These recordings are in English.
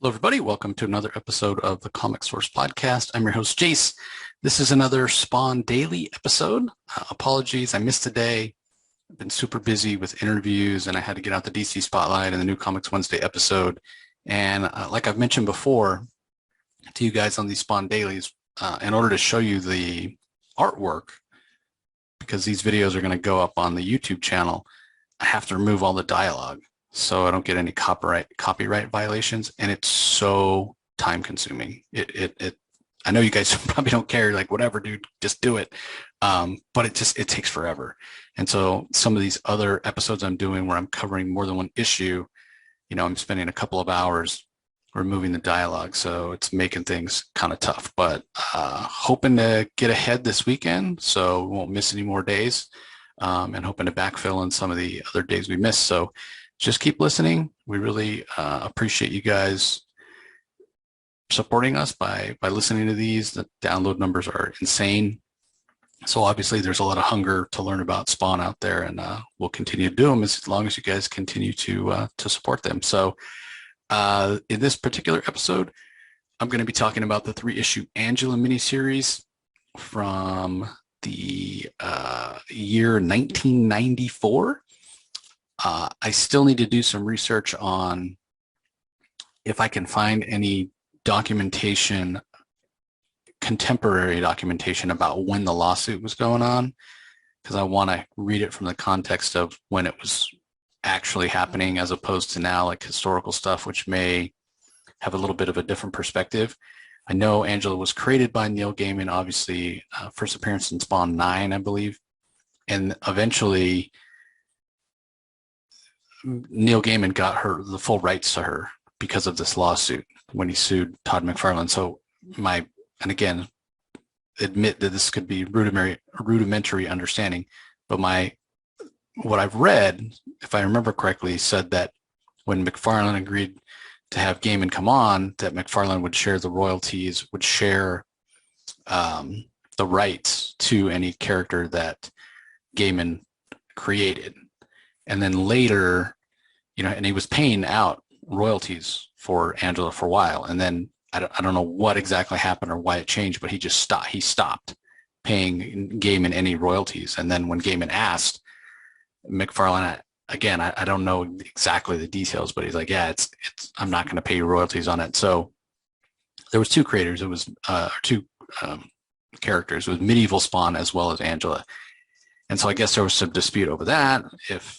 Hello, everybody. Welcome to another episode of the Comic Source Podcast. I'm your host, Jace. This is another Spawn Daily episode. Apologies, I missed a day. I've been super busy with interviews, and I had to get out the DC Spotlight and the new Comics Wednesday episode. And like I've mentioned before to you guys on these Spawn Dailies, in order to show you the artwork, because these videos are going to go up on the YouTube channel, I have to remove all the dialogue so I don't get any copyright violations, and it's so time consuming. I know you guys probably don't care, like whatever, dude, just do it. But it takes forever. And so some of these other episodes I'm doing where I'm covering more than one issue, I'm spending a couple of hours removing the dialogue, so it's making things kind of tough. But hoping to get ahead this weekend, so we won't miss any more days, and hoping to backfill in some of the other days we missed. So just keep listening. We really appreciate you guys supporting us by listening to these. The download numbers are insane. So obviously there's a lot of hunger to learn about Spawn out there, and we'll continue to do them as long as you guys continue to support them. So in this particular episode, I'm going to be talking about the 3-issue Angela miniseries from the year 1994. I still need to do some research on if I can find any documentation, contemporary documentation about when the lawsuit was going on, because I want to read it from the context of when it was actually happening as opposed to now, like historical stuff, which may have a little bit of a different perspective. I know Angela was created by Neil Gaiman, obviously, first appearance in Spawn 9, I believe, and eventually Neil Gaiman got her the full rights to her because of this lawsuit when he sued Todd McFarlane. So and again, admit that this could be rudimentary understanding, but what I've read, if I remember correctly, said that when McFarlane agreed to have Gaiman come on, that McFarlane would share the royalties, would share the rights to any character that Gaiman created. And then later, and he was paying out royalties for Angela for a while. And then I don't know what exactly happened or why it changed, but he stopped paying Gaiman any royalties. And then when Gaiman asked McFarlane, again, I don't know exactly the details, but he's like, yeah, I'm not going to pay you royalties on it. So there was two creators. It was two characters. It was Medieval Spawn as well as Angela. And so I guess there was some dispute over that, if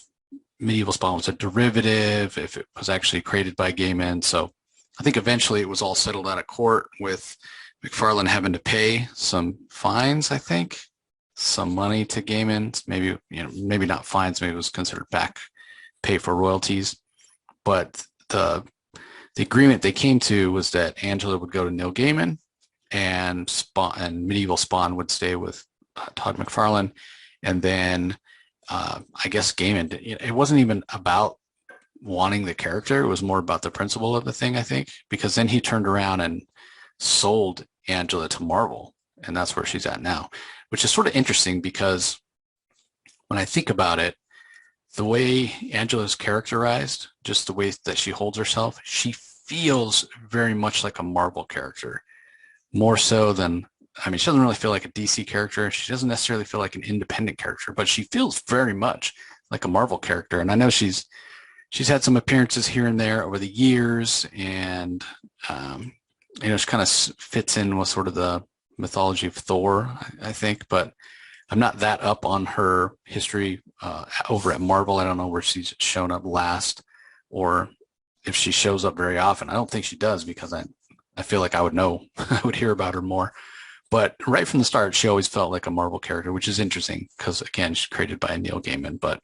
Medieval Spawn was a derivative, if it was actually created by Gaiman. So I think eventually it was all settled out of court with McFarlane having to pay some fines, I think, some money to Gaiman. Maybe not fines, maybe it was considered back pay for royalties. But the agreement they came to was that Angela would go to Neil Gaiman and Medieval Spawn would stay with Todd McFarlane. And then I guess Gaiman, it wasn't even about wanting the character. It was more about the principle of the thing, I think, because then he turned around and sold Angela to Marvel, and that's where she's at now, which is sort of interesting because when I think about it, the way Angela is characterized, just the way that she holds herself, she feels very much like a Marvel character, more so than, she doesn't really feel like a DC character. She doesn't necessarily feel like an independent character, but she feels very much like a Marvel character. And I know she's had some appearances here and there over the years, and she kind of fits in with sort of the mythology of Thor, I think. But I'm not that up on her history over at Marvel. I don't know where she's shown up last, or if she shows up very often. I don't think she does, because I feel like I would know, I would hear about her more. But right from the start, she always felt like a Marvel character, which is interesting because, again, she's created by Neil Gaiman. But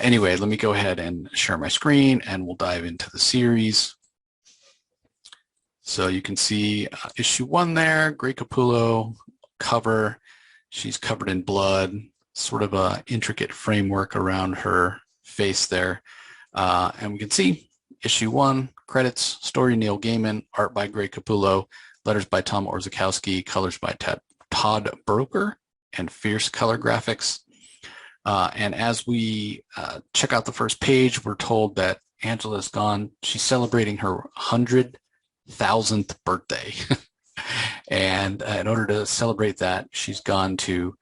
anyway, let me go ahead and share my screen, and we'll dive into the series. So you can see issue 1 there, Grey Capullo cover. She's covered in blood, sort of a intricate framework around her face there. And we can see issue 1, credits, story Neil Gaiman, art by Grey Capullo, letters by Tom Orzechowski, colors by Todd Broeker, and fierce color graphics. And as we check out the first page, we're told that Angela's gone. She's celebrating her 100,000th birthday. And in order to celebrate that, she's gone to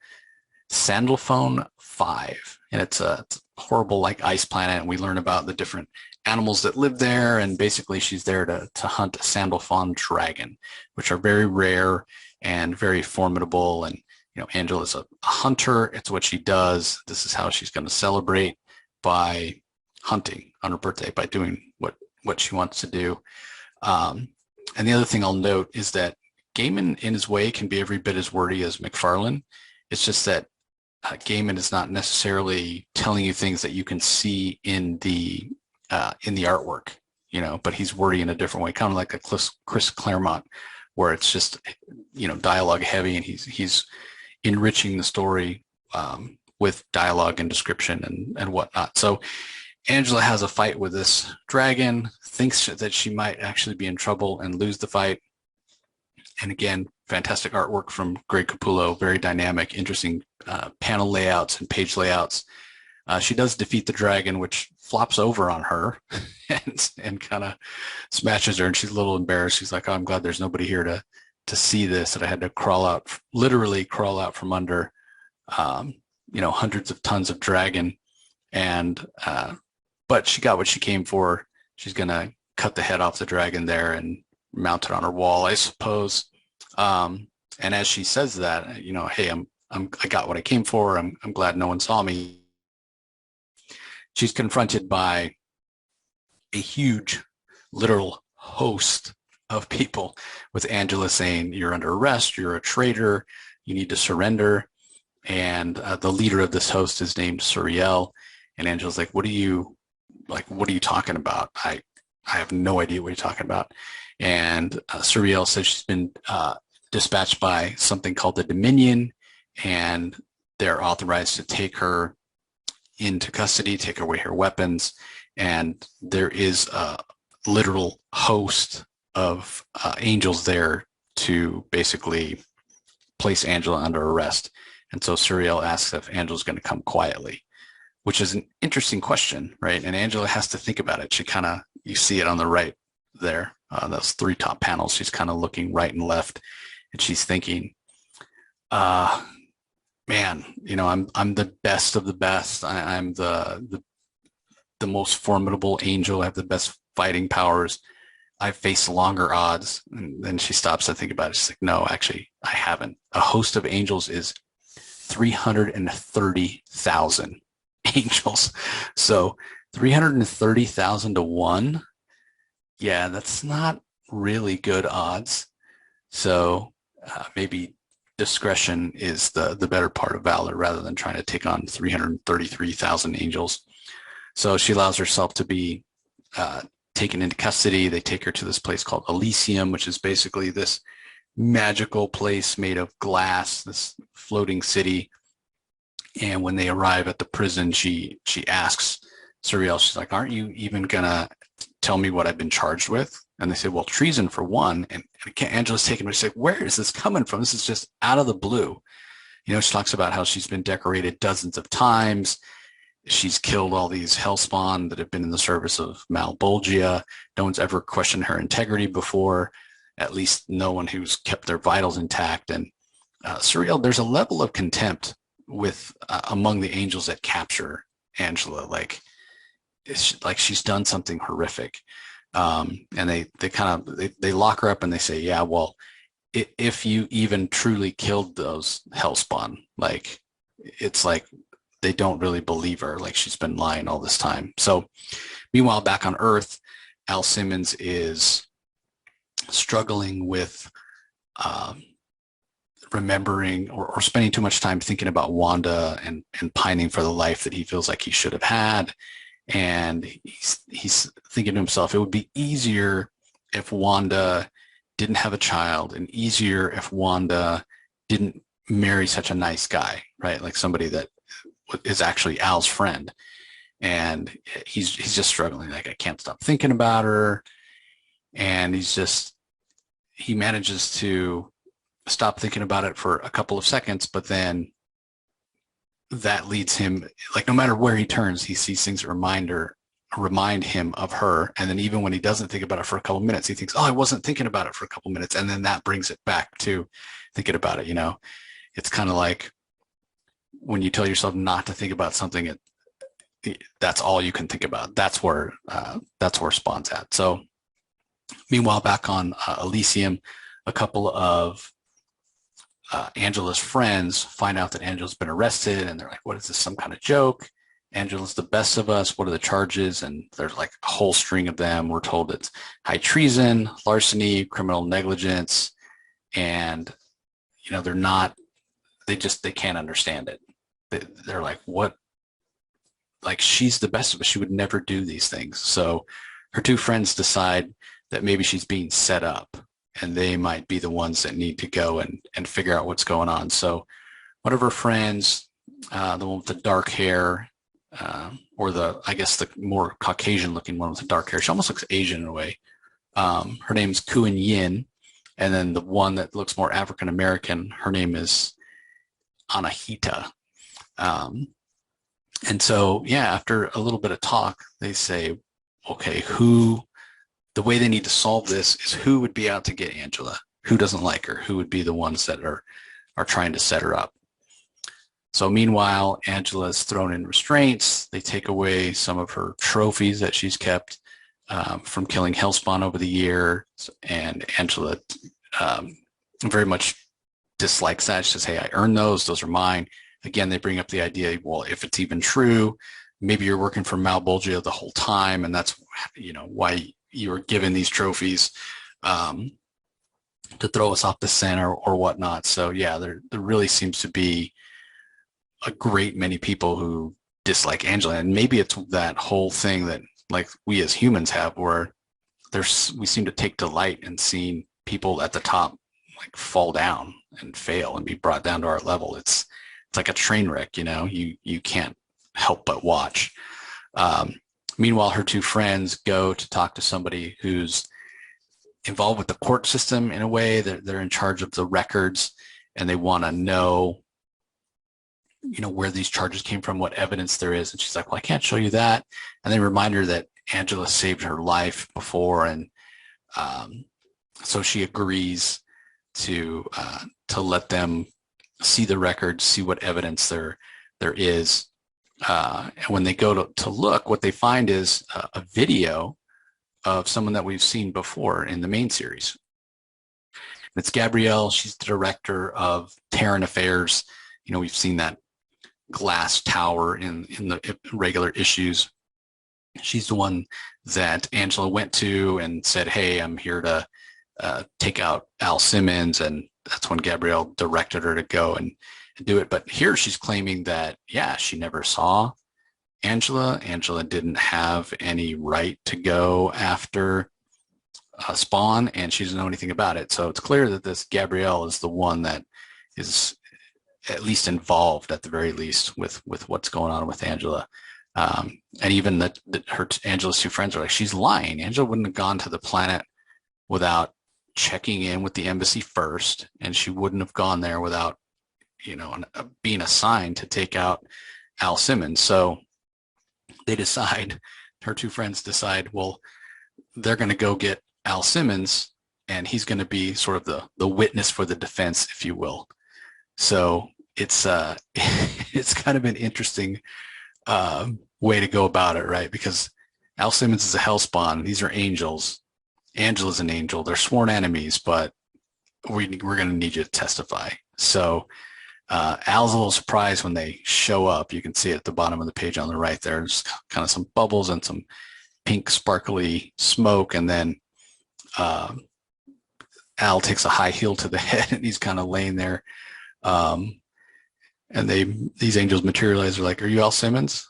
Sandalphone 5. And it's a horrible like ice planet. And we learn about the different animals that live there. And basically she's there to hunt a Sandalphon dragon, which are very rare and very formidable. And, you know, Angela's a hunter. It's what she does. This is how she's going to celebrate, by hunting on her birthday, by doing what she wants to do. And the other thing I'll note is that Gaiman, in his way, can be every bit as wordy as McFarlane. It's just that Gaiman is not necessarily telling you things that you can see in the artwork, you know, but he's wordy in a different way, kind of like a Chris Claremont, where it's just, you know, dialogue heavy, and he's enriching the story with dialogue and description and whatnot. So Angela has a fight with this dragon, thinks that she might actually be in trouble and lose the fight. And again, fantastic artwork from Greg Capullo, very dynamic, interesting panel layouts and page layouts. She does defeat the dragon, which flops over on her and kind of smashes her. And she's a little embarrassed. She's like, oh, I'm glad there's nobody here to see this. And I had to literally crawl out from under, you know, hundreds of tons of dragon. And, but she got what she came for. She's going to cut the head off the dragon there and mount it on her wall, I suppose. And as she says that, you know, hey, I got what I came for. I'm glad no one saw me. She's confronted by a huge, literal host of people, with Angela saying, you're under arrest, you're a traitor, you need to surrender. And the leader of this host is named Suriel. And Angela's like, what are you talking about? I have no idea what you're talking about. And Suriel says she's been dispatched by something called the Dominion, and they're authorized to take her into custody, take away her weapons. And there is a literal host of angels there to basically place Angela under arrest. And so Suriel asks if Angela's going to come quietly, which is an interesting question, right? And Angela has to think about it. She kind of, you see it on the right there, those three top panels. She's kind of looking right and left, and she's thinking, man, you know, I'm the best of the best. I'm the most formidable angel. I have the best fighting powers. I face longer odds. And then she stops to think about it. She's like, no, actually, I haven't. A host of angels is 330,000 angels. So 330,000 to 1. Yeah, that's not really good odds. So maybe discretion is the better part of valor, rather than trying to take on 333,000 angels. So she allows herself to be taken into custody. They take her to this place called Elysium, which is basically this magical place made of glass, this floating city. And when they arrive at the prison, she asks Suriel, she's like, aren't you even gonna tell me what I've been charged with? And they say, well, treason for one. And Angela's taken, but she's like, where is this coming from? This is just out of the blue. You know, she talks about how she's been decorated dozens of times. She's killed all these hellspawn that have been in the service of Malbolgia. No one's ever questioned her integrity before, at least no one who's kept their vitals intact. And Suriel, there's a level of contempt with among the angels that capture Angela. Like, it's like she's done something horrific. And they lock her up and they say, yeah, well, if you even truly killed those hellspawn, like, it's like they don't really believe her, like she's been lying all this time. So meanwhile, back on Earth, Al Simmons is struggling with remembering or spending too much time thinking about Wanda and pining for the life that he feels like he should have had. And he's thinking to himself, it would be easier if Wanda didn't have a child, and easier if Wanda didn't marry such a nice guy, right? Like somebody that is actually Al's friend. And he's just struggling. Like, I can't stop thinking about her. And he manages to stop thinking about it for a couple of seconds, but then that leads him, like, no matter where he turns, he sees things that remind remind him of her. And then even when he doesn't think about it for a couple minutes, he thinks, oh, I wasn't thinking about it for a couple minutes. And then that brings it back to thinking about it. You know, it's kind of like when you tell yourself not to think about something, that's all you can think about. That's where Spawn's at. So meanwhile, back on Elysium, a couple of Angela's friends find out that Angela's been arrested, and they're like, what is this, some kind of joke? Angela's the best of us. What are the charges? And there's like a whole string of them. We're told it's high treason, larceny, criminal negligence, and you know, they can't understand it. They're like, what? Like, she's the best of us. She would never do these things. So her two friends decide that maybe she's being set up, and they might be the ones that need to go and figure out what's going on. So one of her friends, the one with the dark hair, or I guess the more Caucasian looking one with the dark hair, she almost looks Asian in a way. Her name's Kuan Yin. And then the one that looks more African American, her name is Anahita. And so, yeah, after a little bit of talk, they say, okay, the way they need to solve this is who would be out to get Angela, who doesn't like her, who would be the ones that are trying to set her up. So meanwhile, Angela is thrown in restraints. They take away some of her trophies that she's kept from killing Hellspawn over the years, and Angela very much dislikes that. She says, hey, I earned those. Those are mine. Again, they bring up the idea, well, if it's even true, maybe you're working for Malbolgia the whole time, and that's, you know, why you were given these trophies to throw us off the scent or whatnot. So yeah, there really seems to be a great many people who dislike Angela, and maybe it's that whole thing that like we as humans have, where we seem to take delight in seeing people at the top like fall down and fail and be brought down to our level. It's like a train wreck, you know, you can't help but watch. Meanwhile, her two friends go to talk to somebody who's involved with the court system in a way. They're in charge of the records, and they want to know, you know, where these charges came from, what evidence there is. And she's like, well, I can't show you that. And they remind her that Angela saved her life before. And so she agrees to let them see the records, see what evidence there is. And when they go to look, what they find is a video of someone that we've seen before in the main series. It's Gabrielle. She's the director of Terran Affairs. You know, we've seen that glass tower in the regular issues. She's the one that Angela went to and said, hey, I'm here to take out Al Simmons. And that's when Gabrielle directed her to go and do it. But here she's claiming that, yeah, she never saw Angela. Angela didn't have any right to go after Spawn, and she doesn't know anything about it. So it's clear that this Gabrielle is the one that is at least involved, at the very least, with what's going on with Angela. And even Angela's two friends are like, she's lying. Angela wouldn't have gone to the planet without checking in with the embassy first, and she wouldn't have gone there without, you know, being assigned to take out Al Simmons. So her two friends decide, well, they're going to go get Al Simmons, and he's going to be sort of the witness for the defense, if you will. So it's kind of an interesting way to go about it, right? Because Al Simmons is a hellspawn. These are angels. Angela's an angel. They're sworn enemies, but we're going to need you to testify. So Al's a little surprised when they show up. You can see it at the bottom of the page on the right there. There's kind of some bubbles and some pink sparkly smoke, and then Al takes a high heel to the head, and he's kind of laying there. And these angels materialize. They're like, are you Al Simmons?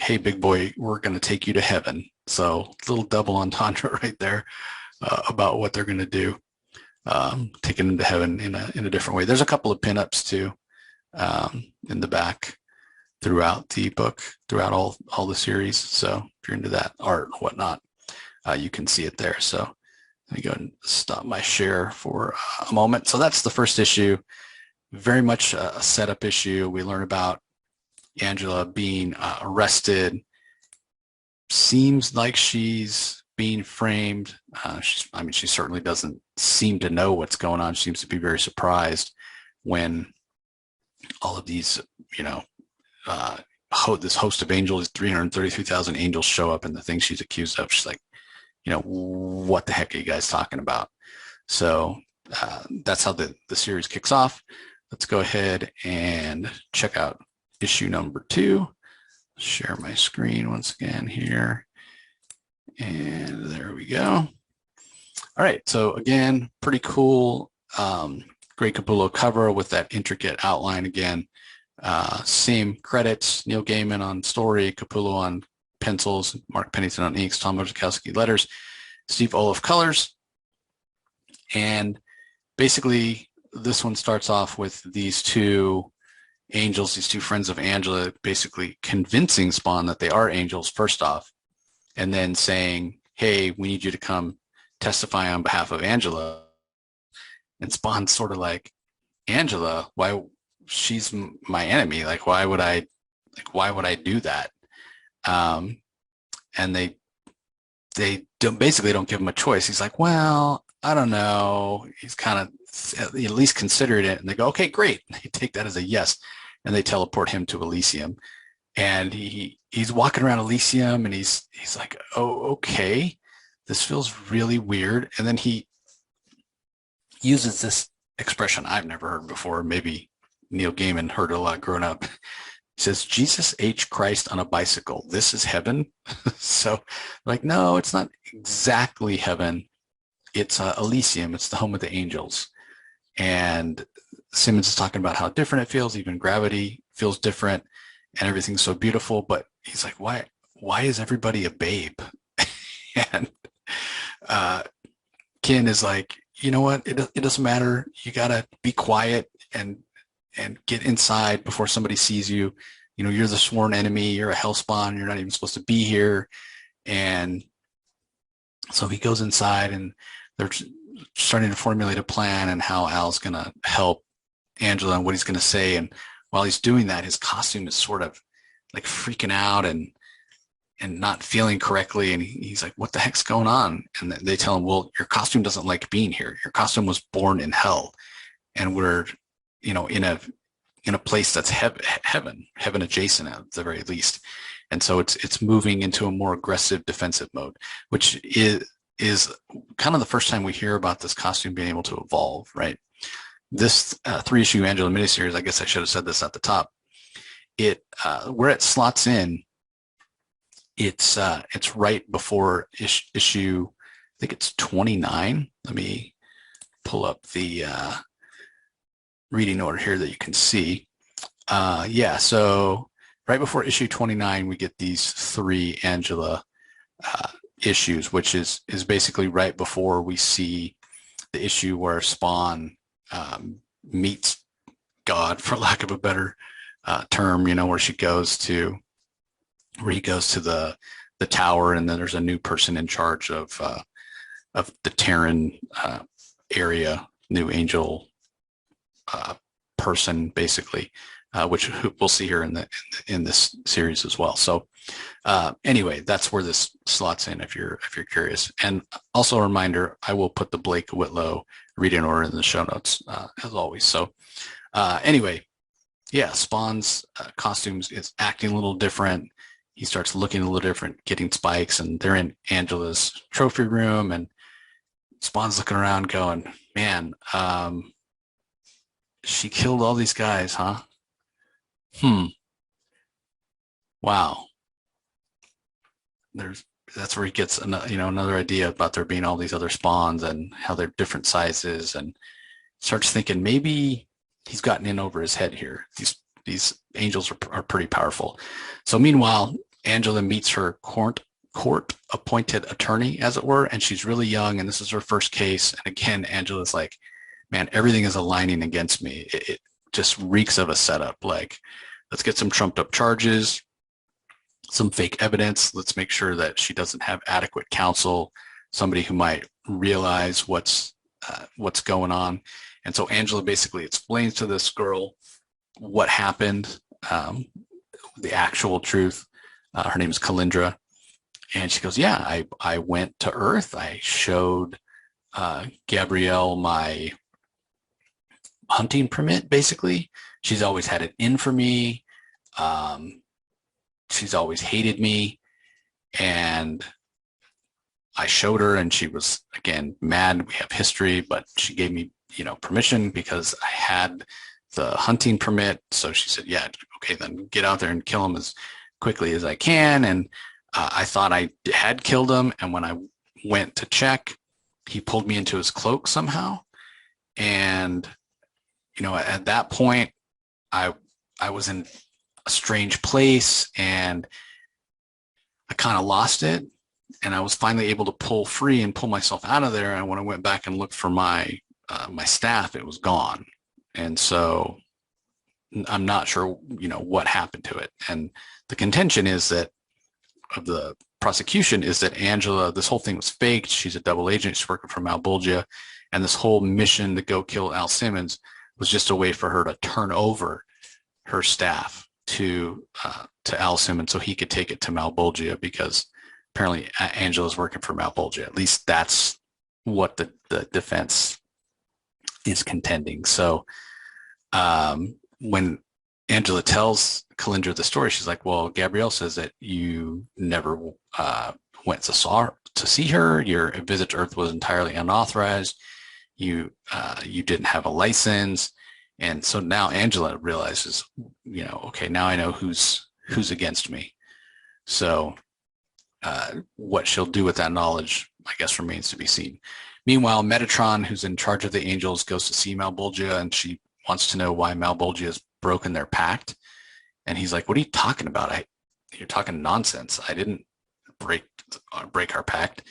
Hey, big boy, we're going to take you to heaven. So a little double entendre right there about what they're going to do. Taken into heaven in a different way. There's a couple of pinups too in the back throughout the book, throughout all the series. So if you're into that art and whatnot, you can see it there. So let me go and stop my share for a moment. So that's the first issue. Very much a setup issue. We learn about Angela being arrested, seems like she's being framed. She certainly doesn't seem to know what's going on. She seems to be very surprised when all of these, uh, this host of angels, 333,000 angels show up, and the thing she's accused of, she's like, what the heck are you guys talking about? So that's how the series kicks off. Let's go ahead and check out issue number 2. Share my screen once again here. And there we go. All right. So again, pretty cool. Great Capullo cover with that intricate outline again. Same credits, Neil Gaiman on story, Capullo on pencils, Mark Pennington on inks, Tom Orzechowski letters, Steve Olive colors. And basically, this one starts off with these two angels, these two friends of Angela, basically convincing Spawn that they are angels first off, and then saying, hey, we need you to come testify on behalf of Angela. And Spawn's sort of like, Angela, why? She's my enemy. Like, why would I do that? And they basically don't give him a choice. He's like, well, I don't know. He's kind of at least considered it. And they go, okay, great. They take that as a yes. And they teleport him to Elysium. And he's walking around Elysium and he's like, oh, okay. This feels really weird. And then he uses this expression I've never heard before. Maybe Neil Gaiman heard it a lot growing up. He says, Jesus H. Christ on a bicycle. This is heaven. So like, no, it's not exactly heaven. It's Elysium. It's the home of the angels. And Simmons is talking about how different it feels. Even gravity feels different and everything's so beautiful. But he's like, why is everybody a babe? And Ken is like, you know what? It doesn't matter. You got to be quiet and get inside before somebody sees you. You're the sworn enemy. You're a hellspawn. You're not even supposed to be here. And so he goes inside and they're starting to formulate a plan and how Al's going to help Angela and what he's going to say. And while he's doing that, his costume is sort of like freaking out and not feeling correctly. And he's like, what the heck's going on? And they tell him, well, your costume doesn't like being here. Your costume was born in hell. And we're, in a place that's heaven adjacent at the very least. And so it's moving into a more aggressive defensive mode, which is kind of the first time we hear about this costume being able to evolve, right? This 3-issue Angela miniseries, I guess I should have said this at the top. Where it slots in, it's right before issue, I think it's 29. Let me pull up the reading order here that you can see. So right before issue 29, we get these 3 Angela issues, which is basically right before we see the issue where Spawn meets God, for lack of a better term, where he goes to the tower, and then there's a new person in charge of the Terran area, new angel person, basically, which we'll see here in this series as well. So anyway, that's where this slots in if you're curious. And also a reminder, I will put the Blake Whitlow reading order in the show notes as always. So anyway, Spawn's costumes is acting a little different. He starts looking a little different, getting spikes, and they're in Angela's trophy room, and Spawn's looking around going, man, she killed all these guys, huh? Wow. That's where he gets another idea about there being all these other spawns and how they're different sizes, and starts thinking maybe he's gotten in over his head here. These angels are pretty powerful. So meanwhile, Angela meets her court appointed attorney, as it were, and she's really young, and this is her first case. And again, Angela's like, man, everything is aligning against me. It just reeks of a setup. Like, let's get some trumped up charges, some fake evidence. Let's make sure that she doesn't have adequate counsel, somebody who might realize what's going on. And so Angela basically explains to this girl what happened, the actual truth. Her name is Kalindra. And she goes, yeah, I went to Earth. I showed Gabrielle my hunting permit, basically. She's always had it in for me. Um, she's always hated me. And I showed her, and she was, again, mad. We have history, but she gave me, permission because I had the hunting permit. So she said, yeah, okay, then get out there and kill him as quickly as I can. And I thought I had killed him. And when I went to check, he pulled me into his cloak somehow. And, at that point, I was in a strange place, and I kind of lost it. And I was finally able to pull free and pull myself out of there. And when I went back and looked for my staff, it was gone. And so I'm not sure, what happened to it. And the contention is that of the prosecution is that Angela, this whole thing was faked. She's a double agent. She's working for Malbolgia. And this whole mission to go kill Al Simmons was just a way for her to turn over her staff to Al Simmons so he could take it to Malbolgia, because apparently Angela's working for Malbolgia. At least that's what the defense is contending. So when Angela tells Kalindra the story, she's like, well, Gabrielle says that you never went to see her. Your visit to Earth was entirely unauthorized. You didn't have a license. And so now Angela realizes, okay, now I know who's against me. So what she'll do with that knowledge, I guess, remains to be seen. Meanwhile, Metatron, who's in charge of the Angels, goes to see Malbolgia, and she wants to know why Malbolgia has broken their pact. And he's like, what are you talking about? You're talking nonsense. I didn't break our pact.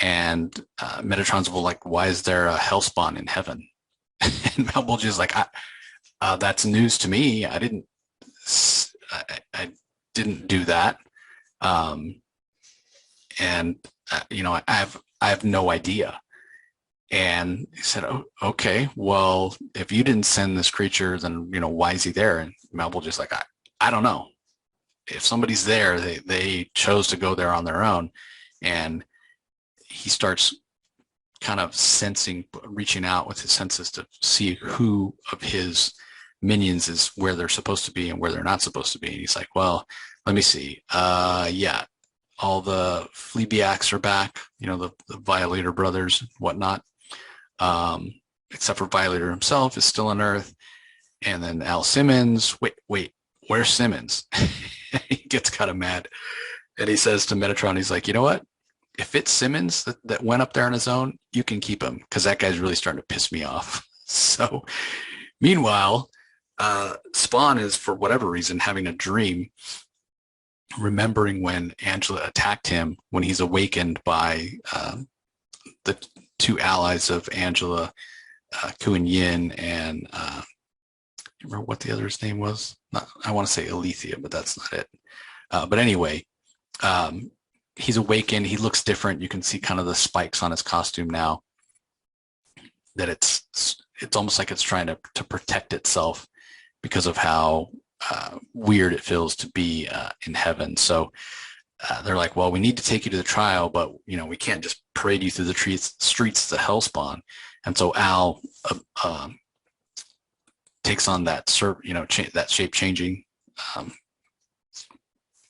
And Metatron's like, why is there a hellspawn in heaven? And Malbolgia's like, that's news to me. I didn't do that. And I have no idea. And he said, oh, okay, well, if you didn't send this creature, then, why is he there? And Malbolgia's like, I don't know. If somebody's there, they chose to go there on their own. And he starts kind of reaching out with his senses to see who of his minions is where they're supposed to be and where they're not supposed to be. And he's like, well, let me see. Yeah, all the Fleabiacs are back, the Violator brothers, whatnot. Except for Violator himself is still on Earth. And then Al Simmons, wait, where's Simmons? He gets kind of mad. And he says to Metatron, he's like, you know what? If it's Simmons that went up there on his own, you can keep him, because that guy's really starting to piss me off. So meanwhile, Spawn is, for whatever reason, having a dream, remembering when Angela attacked him, when he's awakened by the two allies of Angela, Kuan Yin, and remember what the other's name was? I want to say Alethea, but that's not it. But anyway, he's awakened. He looks different. You can see kind of the spikes on his costume now. That it's almost like it's trying to protect itself because of how weird it feels to be in heaven. So they're like, well, we need to take you to the trial, but we can't just parade you through the streets of the Hellspawn. And so Al takes on that that shape changing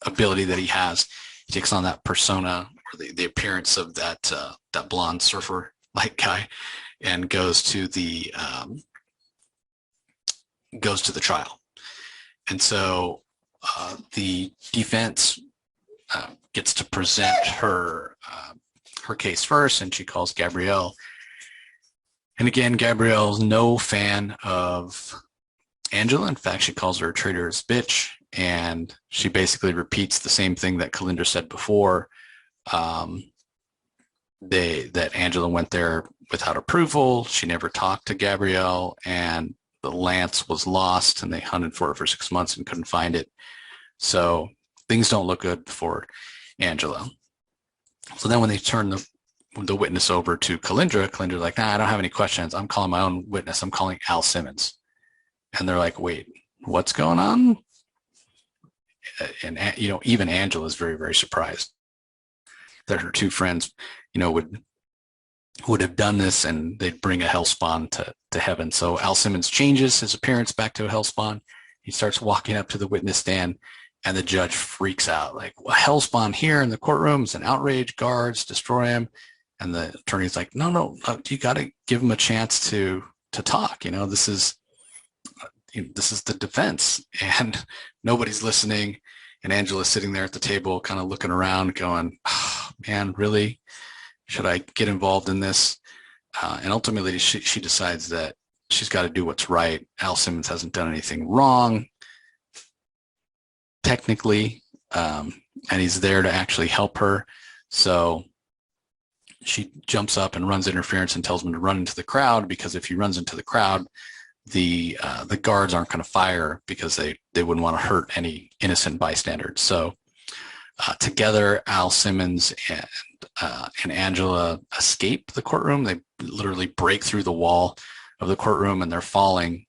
ability that he has. He takes on that persona, or the appearance of that blonde surfer like guy, and goes to the trial. And so the defense gets to present her case first, and she calls Gabrielle. And again, Gabrielle's no fan of Angela. In fact, she calls her a traitorous bitch, and she basically repeats the same thing that Kalindra said before. That Angela went there without approval. She never talked to Gabrielle, and the lance was lost, and they hunted for it for 6 months and couldn't find it. So things don't look good for Angela. So then when they turn the witness over to Kalindra's like, nah, I don't have any questions. I'm calling my own witness. I'm calling Al Simmons. And they're like, wait, what's going on? And even Angela is very, very surprised. that her two friends, would have done this, and they'd bring a hellspawn to heaven. So Al Simmons changes his appearance back to a hellspawn. He starts walking up to the witness stand, and the judge freaks out, like, well, hellspawn here in the courtroom is an outrage, guards, destroy him. And the attorney's like, no, you got to give him a chance to talk. This is the defense, and nobody's listening. And Angela's sitting there at the table, kind of looking around, going, oh, man, really? Should I get involved in this? And ultimately, she decides that she's got to do what's right. Al Simmons hasn't done anything wrong, technically, and he's there to actually help her. So she jumps up and runs interference and tells him to run into the crowd, because if he runs into the crowd, the guards aren't going to fire, because they wouldn't want to hurt any innocent bystanders. So together, Al Simmons and Angela escape the courtroom. They literally break through the wall of the courtroom, and they're falling.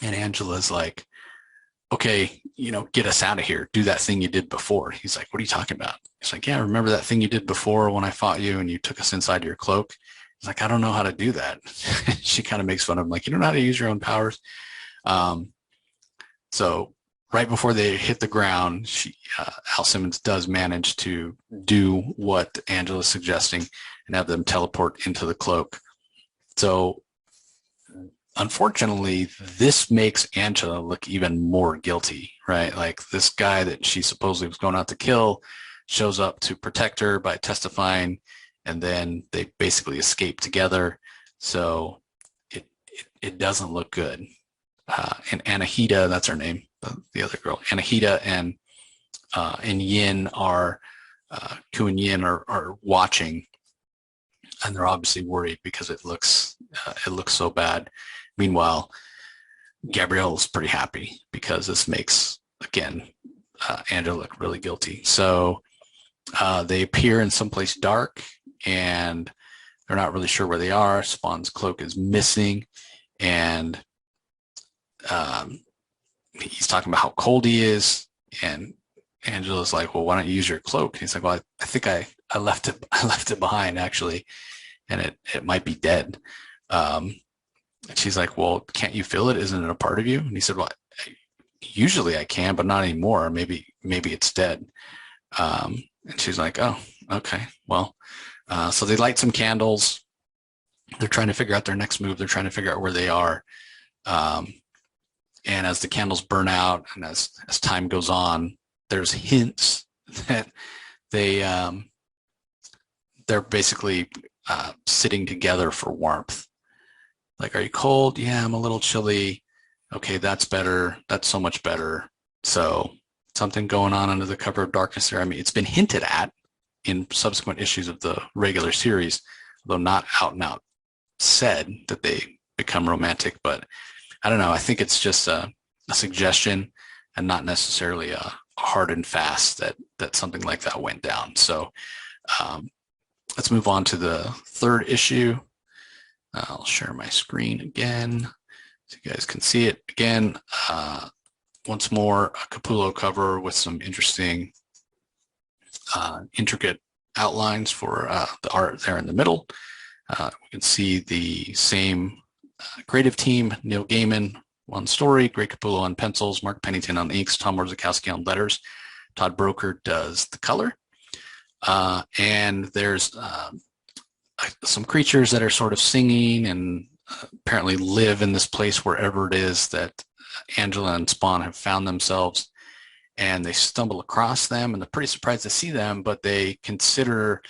And Angela's like, okay, get us out of here. Do that thing you did before. He's like, what are you talking about? He's like, yeah, remember that thing you did before when I fought you and you took us inside your cloak? He's like, I don't know how to do that. She kind of makes fun of him, like, you don't know how to use your own powers. So right before they hit the ground, Al Simmons does manage to do what Angela's suggesting and have them teleport into the cloak. So unfortunately, this makes Angela look even more guilty, right? Like, this guy that she supposedly was going out to kill shows up to protect her by testifying, and then they basically escape together. So it doesn't look good. And Anahita, that's her name, the other girl, Anahita and Yin are, Ku and Yin are watching, and they're obviously worried because it looks so bad. Meanwhile, Gabrielle's pretty happy because this makes, again, Angela look really guilty. So they appear in someplace dark, and they're not really sure where they are. Spawn's cloak is missing, and he's talking about how cold he is, and Angela's like, well, why don't you use your cloak? And he's like, well, I think I left it behind, actually, and it might be dead. And she's like, well, can't you feel it? Isn't it a part of you? And he said, well, usually I can, but not anymore. Maybe it's dead. And she's like, oh, okay. Well, so they light some candles. They're trying to figure out their next move. They're trying to figure out where they are. And as the candles burn out, and as time goes on, there's hints that they're basically sitting together for warmth. Like, are you cold? Yeah, I'm a little chilly. Okay, that's better. That's so much better. So something going on under the cover of darkness there. I mean, it's been hinted at in subsequent issues of the regular series, though not out and out said that they become romantic. But I don't know. I think it's just a suggestion and not necessarily a hard and fast that something like that went down. So let's move on to the third issue. I'll share my screen again so you guys can see it again. Once more, a Capullo cover with some interesting, intricate outlines for the art there in the middle. We can see the same creative team, Neil Gaiman on story, Greg Capullo on pencils, Mark Pennington on inks, Tom Orzechowski on letters. Todd Broeker does the color. And there's some creatures that are sort of singing and apparently live in this place wherever it is that Angela and Spawn have found themselves. And they stumble across them, and they're pretty surprised to see them, but they consider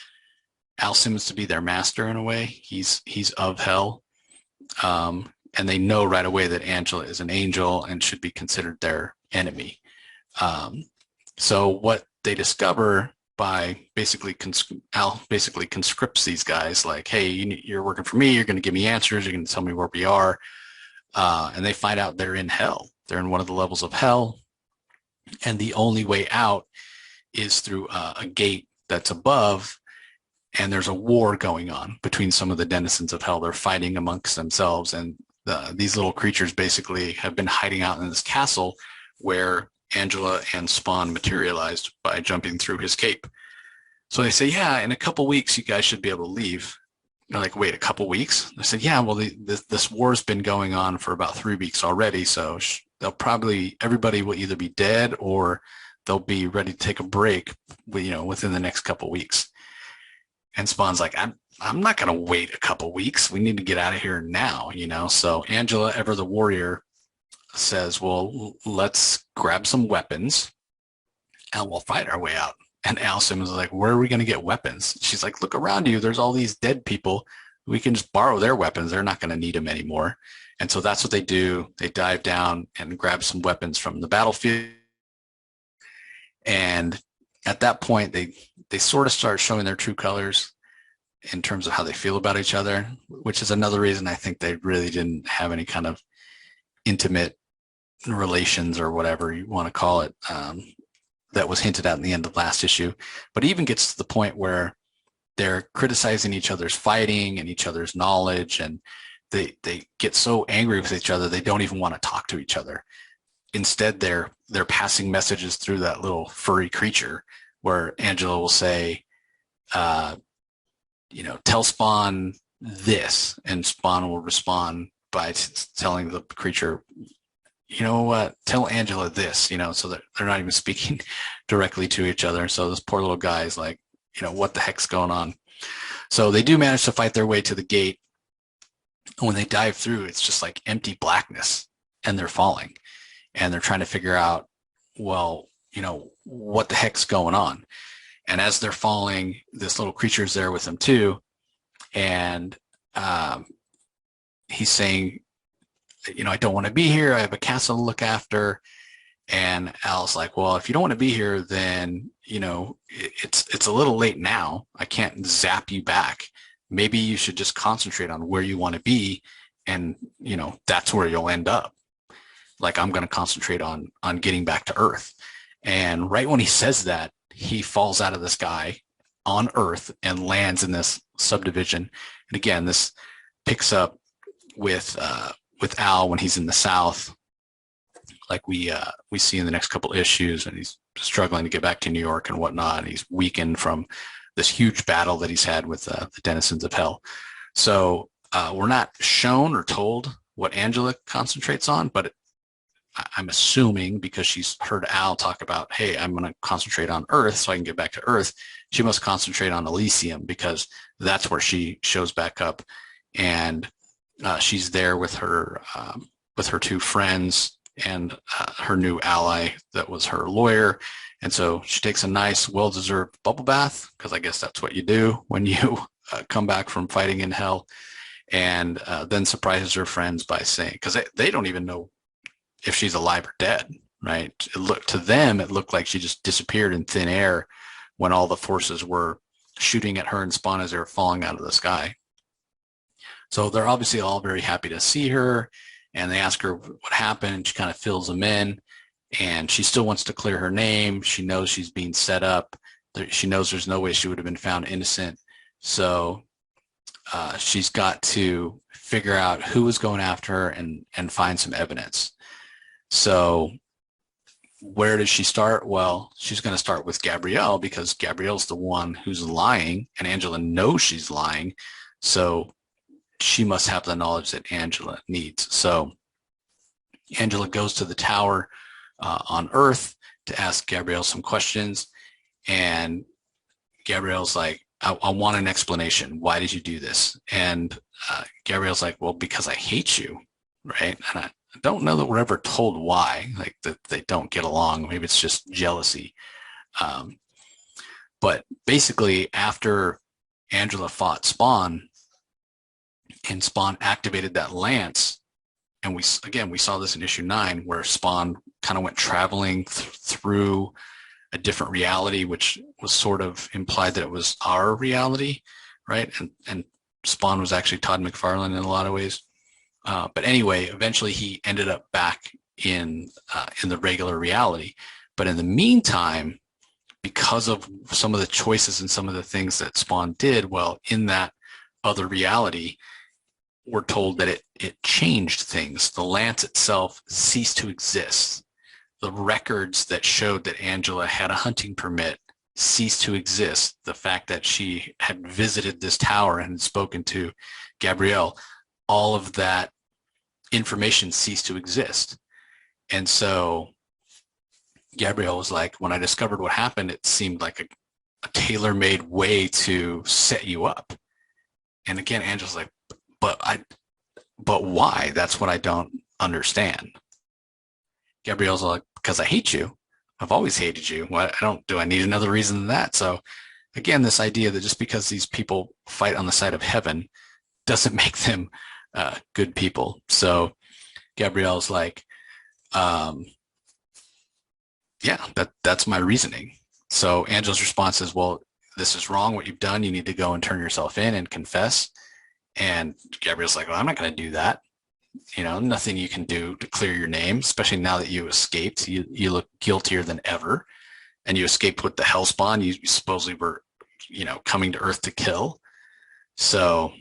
Al Simmons to be their master in a way. He's of hell. And they know right away that Angela is an angel and should be considered their enemy. So what they discover by basically, Al basically conscripts these guys like, hey, you're working for me. You're going to give me answers. You're going to tell me where we are. And they find out they're in hell. They're in one of the levels of hell. And the only way out is through a gate that's above. And there's a war going on between some of the denizens of hell. They're fighting amongst themselves. And these little creatures basically have been hiding out in this castle where Angela and Spawn materialized by jumping through his cape. So they say, yeah, in a couple weeks, you guys should be able to leave. They're like, wait, a couple weeks? I said, yeah, well, this war's been going on for about 3 weeks already. So they'll probably, everybody will either be dead or they'll be ready to take a break, within the next couple weeks. And Spawn's like, I'm not going to wait a couple weeks. We need to get out of here now, So Angela, ever the warrior, says, well, let's grab some weapons and we'll fight our way out. And Al Simmons is like, where are we going to get weapons? She's like, look around you. There's all these dead people. We can just borrow their weapons. They're not going to need them anymore. And so that's what they do. They dive down and grab some weapons from the battlefield. And at that point, they sort of start showing their true colors in terms of how they feel about each other, which is another reason I think they really didn't have any kind of intimate relations or whatever you want to call it. That was hinted at in the end of the last issue. But it even gets to the point where they're criticizing each other's fighting and each other's knowledge, and they get so angry with each other they don't even want to talk to each other. Instead, they're passing messages through that little furry creature, where Angela will say, tell Spawn this, and Spawn will respond by telling the creature, you know what, tell Angela this, so that they're not even speaking directly to each other. So this poor little guy is like, what the heck's going on? So they do manage to fight their way to the gate. And when they dive through, it's just like empty blackness, and they're falling. And they're trying to figure out, well, what the heck's going on? And as they're falling, this little creature's there with them too. And he's saying, I don't want to be here. I have a castle to look after. And Al's like, well, if you don't want to be here, then, it's a little late now. I can't zap you back. Maybe you should just concentrate on where you want to be. And, that's where you'll end up. Like, I'm going to concentrate on getting back to Earth. And right when he says that, he falls out of the sky on Earth and lands in this subdivision. And again, this picks up with Al when he's in the South, like we see in the next couple issues, and he's struggling to get back to New York and whatnot. And he's weakened from this huge battle that he's had with the denizens of hell. So we're not shown or told what Angela concentrates on, but I'm assuming because she's heard Al talk about, hey, I'm going to concentrate on Earth so I can get back to Earth. She must concentrate on Elysium because that's where she shows back up. And she's there with her two friends and her new ally that was her lawyer. And so she takes a nice, well-deserved bubble bath, because I guess that's what you do when you come back from fighting in hell, and then surprises her friends by saying, because they don't even know if she's alive or dead, right? To them, it looked like she just disappeared in thin air when all the forces were shooting at her and Spawn as they were falling out of the sky. So they're obviously all very happy to see her, and they ask her what happened, and she kind of fills them in, and she still wants to clear her name. She knows she's being set up. She knows there's no way she would have been found innocent. So she's got to figure out who was going after her and find some evidence. So where does she start? Well, she's going to start with Gabrielle, because Gabrielle's the one who's lying, and Angela knows she's lying. So she must have the knowledge that Angela needs. So Angela goes to the tower on Earth to ask Gabrielle some questions. And Gabrielle's like, I want an explanation. Why did you do this? And Gabrielle's like, well, because I hate you, right? And I don't know that we're ever told why, like that they don't get along. Maybe it's just jealousy. But basically, after Angela fought Spawn, and Spawn activated that lance, and we saw this in issue 9, where Spawn kind of went traveling through a different reality, which was sort of implied that it was our reality, right? And Spawn was actually Todd McFarlane in a lot of ways. But anyway, eventually he ended up back in the regular reality. But in the meantime, because of some of the choices and some of the things that Spawn did, well, in that other reality, we're told that it changed things. The lance itself ceased to exist. The records that showed that Angela had a hunting permit ceased to exist. The fact that she had visited this tower and had spoken to Gabrielle, all of that information ceased to exist. And so Gabrielle was like, when I discovered what happened, it seemed like a tailor-made way to set you up. And again, Angela's like, but why? That's what I don't understand. Gabrielle's like, because I hate you. I've always hated you. Do I need another reason than that? So again, this idea that just because these people fight on the side of heaven doesn't make them good people. So Gabrielle's like, yeah, that's my reasoning. So Angela's response is, well, this is wrong what you've done. You need to go and turn yourself in and confess. And Gabrielle's like, well, I'm not going to do that. Nothing you can do to clear your name, especially now that you escaped. You look guiltier than ever, and you escaped with the hellspawn you supposedly were, coming to Earth to kill. So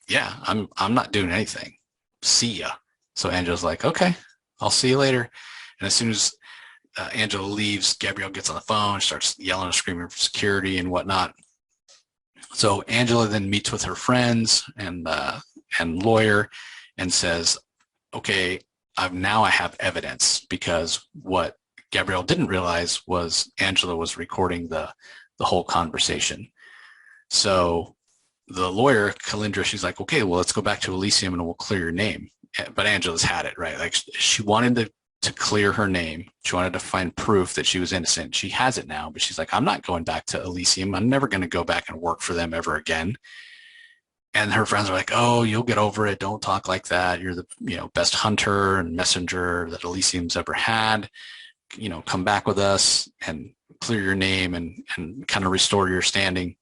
yeah, I'm not doing anything. See ya. So Angela's like, okay, I'll see you later. And as soon as Angela leaves, Gabrielle gets on the phone, starts yelling and screaming for security and whatnot. So Angela then meets with her friends and lawyer and says, okay, I have evidence, because what Gabrielle didn't realize was Angela was recording the whole conversation. So the lawyer, Kalindra, she's like, okay, well, let's go back to Elysium and we'll clear your name. But Angela's had it, right? Like, she wanted to clear her name. She wanted to find proof that she was innocent. She has it now, but she's like, I'm not going back to Elysium. I'm never going to go back and work for them ever again. And her friends are like, oh, you'll get over it. Don't talk like that. You're the best hunter and messenger that Elysium's ever had. Come back with us and clear your name and kind of restore your standing.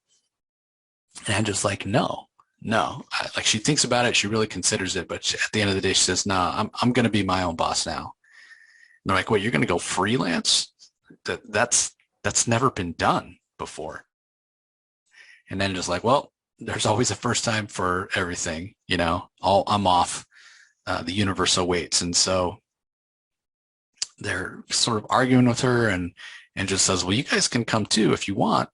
And I'm just like, no. Like, she thinks about it. She really considers it. But at the end of the day, she says, no, I'm going to be my own boss now. And they're like, wait, you're going to go freelance? That's never been done before. And then just like, well, there's always a first time for everything, I'm off. The universe awaits. And so they're sort of arguing with her and just says, well, you guys can come too if you want.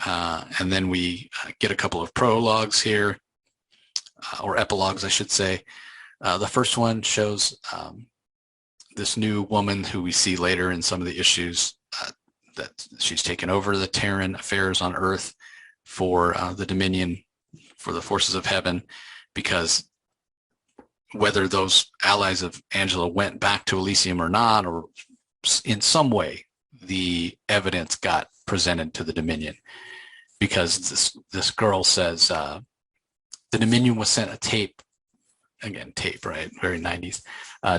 And then we get a couple of prologues here, or epilogues, I should say. The first one shows this new woman who we see later in some of the issues, that she's taken over the Terran affairs on Earth for the Dominion, for the forces of heaven, because whether those allies of Angela went back to Elysium or not, or in some way, the evidence got presented to the Dominion, because this girl says the Dominion was sent a tape, again, tape, right? Very 90s.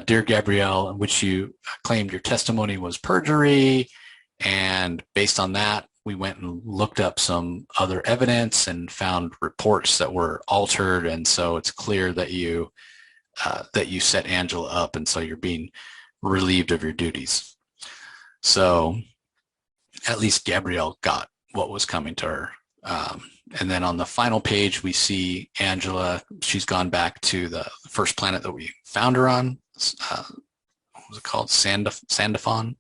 Dear Gabrielle, in which you claimed your testimony was perjury. And based on that, we went and looked up some other evidence and found reports that were altered. And so it's clear that you set Angela up. And so you're being relieved of your duties. So at least Gabrielle got what was coming to her. And then on the final page, we see Angela. She's gone back to the first planet that we found her on. What was it called? Sandalphon.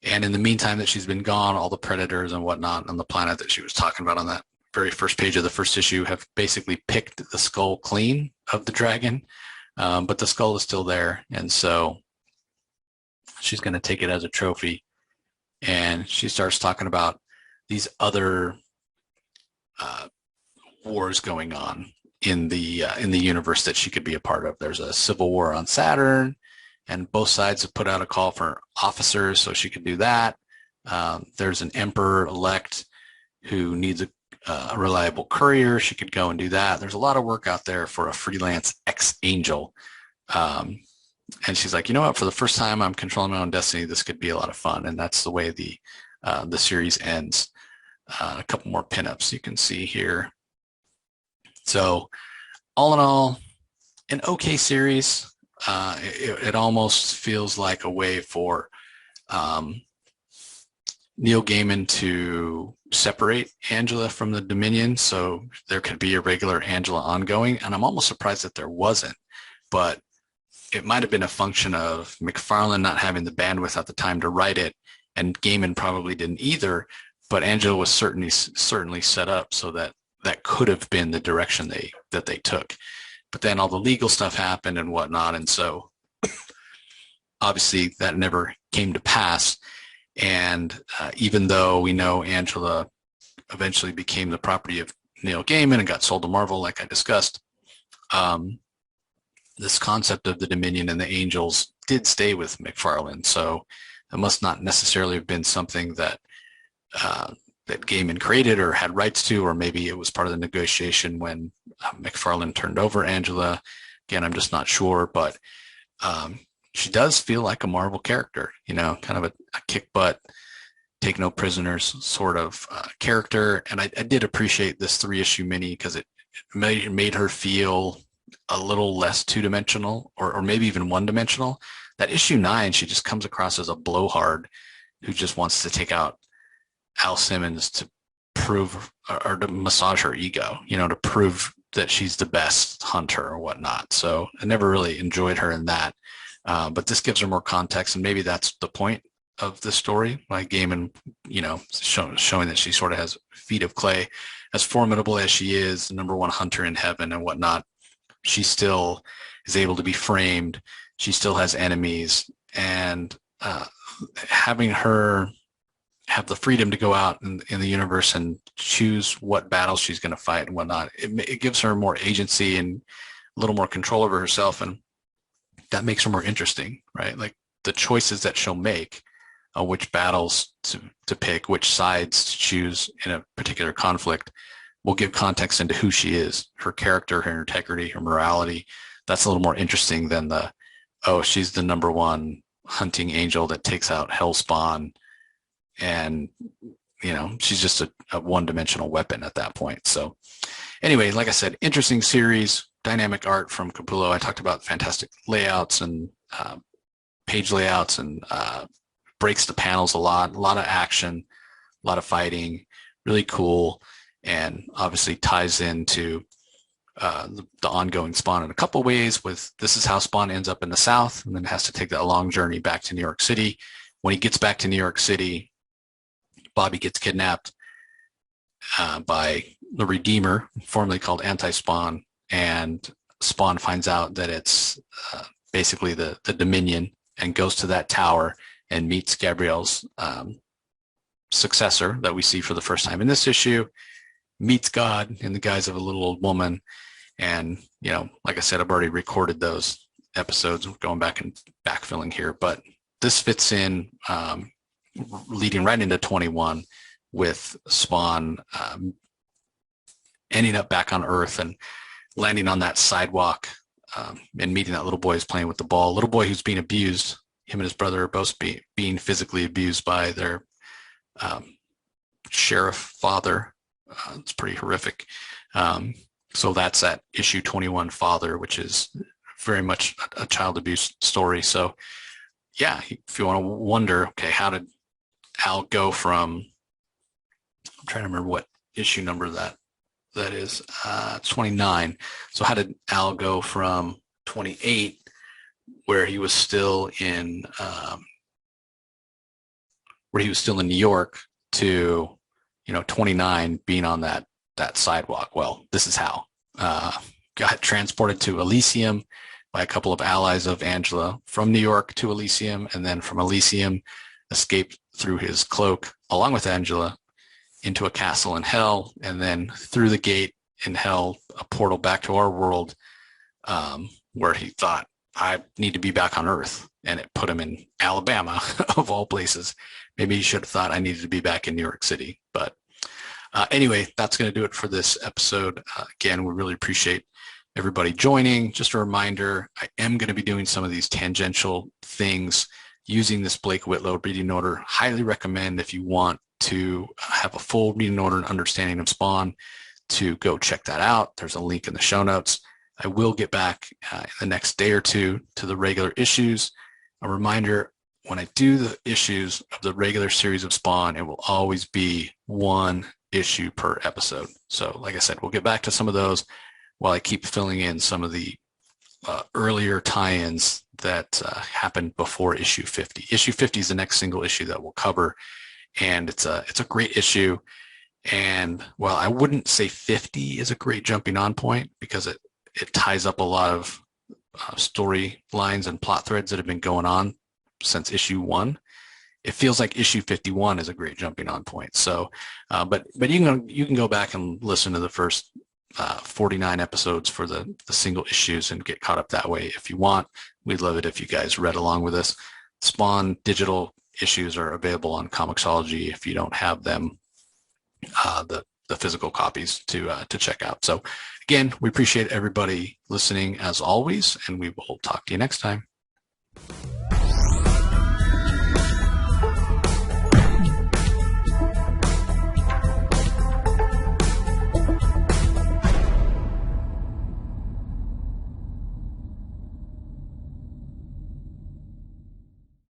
And in the meantime that she's been gone, all the predators and whatnot on the planet that she was talking about on that very first page of the first issue have basically picked the skull clean of the dragon. But the skull is still there. And so she's going to take it as a trophy. And she starts talking about these other wars going on in the universe that she could be a part of. There's a civil war on Saturn, and both sides have put out a call for officers, so she could do that. There's an emperor-elect who needs a reliable courier. She could go and do that. There's a lot of work out there for a freelance ex-angel. And she's like, you know what? For the first time, I'm controlling my own destiny. This could be a lot of fun. And that's the way the series ends. A couple more pinups you can see here. So all in all, an okay series. It almost feels like a way for Neil Gaiman to separate Angela from the Dominion, so there could be a regular Angela ongoing. And I'm almost surprised that there wasn't. But it might have been a function of McFarlane not having the bandwidth at the time to write it, and Gaiman probably didn't either, but Angela was certainly set up so that that could have been the direction that they took. But then all the legal stuff happened and whatnot, and so obviously that never came to pass. And even though we know Angela eventually became the property of Neil Gaiman and got sold to Marvel, like I discussed, this concept of the Dominion and the Angels did stay with McFarlane. So it must not necessarily have been something that that Gaiman created or had rights to, or maybe it was part of the negotiation when McFarlane turned over Angela. Again, I'm just not sure, but she does feel like a Marvel character, kind of a kick butt, take no prisoners sort of character. And I did appreciate this 3-issue mini because it made her feel a little less two-dimensional or maybe even one-dimensional. That issue 9, she just comes across as a blowhard who just wants to take out Al Simmons to prove or to massage her ego, to prove that she's the best hunter or whatnot. So I never really enjoyed her in that. But this gives her more context, and maybe that's the point of the story, like Gaiman, showing that she sort of has feet of clay. As formidable as she is, the #1 hunter in heaven and whatnot, she still is able to be framed. She still has enemies, and having her have the freedom to go out in the universe and choose what battles she's going to fight and whatnot, it gives her more agency and a little more control over herself, and that makes her more interesting, right? Like the choices that she'll make, which battles to pick, which sides to choose in a particular conflict, will give context into who she is, her character, her integrity, her morality. That's a little more interesting than she's the #1 hunting angel that takes out Hellspawn, and she's just a one-dimensional weapon at that point. So anyway, like I said, interesting series, dynamic art from Capullo. I talked about fantastic layouts and page layouts, and breaks the panels a lot of action, a lot of fighting, really cool, and obviously ties into the ongoing Spawn in a couple ways. With this is how Spawn ends up in the South, and then has to take that long journey back to New York City. When he gets back to New York City, Bobby gets kidnapped by the Redeemer, formerly called Anti-Spawn, and Spawn finds out that it's basically the Dominion, and goes to that tower and meets Gabrielle's successor that we see for the first time in this issue, meets God in the guise of a little old woman. And, like I said, I've already recorded those episodes. I'm going back and backfilling here, but this fits in leading right into 21 with Spawn ending up back on Earth and landing on that sidewalk and meeting that little boy who's playing with the ball. Little boy who's being abused. Him and his brother are both being physically abused by their sheriff father. It's pretty horrific. So that's that issue 21 father, which is very much a child abuse story. So yeah, if you want to wonder, okay, how did Al go from, I'm trying to remember what issue number that is, 29. So how did Al go from 28, where he was still in New York, to 29 being on that sidewalk? Well, this is how. Got transported to Elysium by a couple of allies of Angela from New York to Elysium, and then from Elysium escaped through his cloak along with Angela into a castle in hell, and then through the gate in hell, a portal back to our world, where he thought, I need to be back on Earth, and it put him in Alabama of all places. Maybe he should have thought I needed to be back in New York City. But anyway, that's going to do it for this episode. Again, we really appreciate everybody joining. Just a reminder, I am going to be doing some of these tangential things using this Blake Whitlow reading order. Highly recommend, if you want to have a full reading order and understanding of Spawn, to go check that out. There's a link in the show notes. I will get back in the next day or two to the regular issues. A reminder, when I do the issues of the regular series of Spawn, it will always be one issue per episode. So like I said, we'll get back to some of those while I keep filling in some of the earlier tie-ins that happened before issue 50. Issue 50 is the next single issue that we'll cover, and it's a great issue. And well, I wouldn't say 50 is a great jumping on point because it ties up a lot of storylines and plot threads that have been going on since issue 1. It feels like issue 51 is a great jumping on point. So, but you can go back and listen to the first 49 episodes for the single issues and get caught up that way if you want. We'd love it if you guys read along with us. Spawn digital issues are available on Comixology if you don't have them, the physical copies to check out. So again, we appreciate everybody listening as always, and we will talk to you next time.